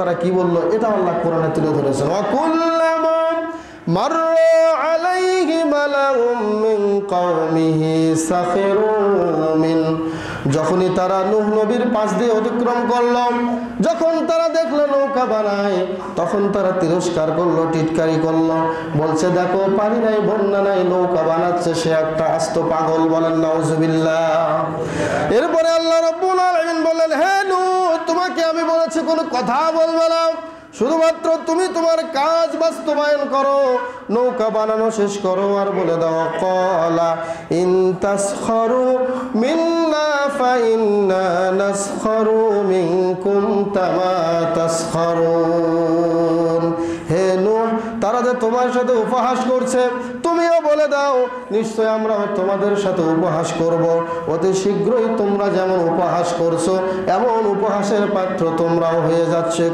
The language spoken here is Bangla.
তারা কি বলল এটা আল্লাহ কোরআনে তুলে ধরেছেন। ওয়াকুল্লামা মাররা আলাইহি মালাউম মিন কওমিহি সাখিরু মিন, যখনই তারা নূহ নবীর পাশ দিয়ে অতিক্রম করল, যখন তারা দেখলো নৌকা বানায়, তখন তারা তিরস্কার করলো, টিটকারি করলো, বলছে দেখো পানি নাই, বন্যা নাই, নৌকা বানাচ্ছে সে একটা আস্ত পাগল। বলেন নাউজুবিল্লাহ। এরপরে আল্লাহ রাব্বুল আলামিন বললেন, হে নূহ, তোমাকে আমি বলেছি কোনো কথা বলবে না, শুধুমাত্র তুমি তোমার কাজ বাস্তবায়ন করো, নৌকা বানানো শেষ করো আর বলে দাও ক্বালা ইন তাসখারু মিন্না ফাইন্না নাসখারু মিনকুম কামা তাসখারুন। হে নূহ, তারা যে তোমার সাথে উপহাস করছে তুমিও বলে দাও নিশ্চয় আমরা তোমাদের সাথে উপহাস করব, অতি শীঘ্রই তোমরা যেমন উপহাস করছো এমন উপহাসের পাত্র তোমরাও হয়ে যাচ্ছে।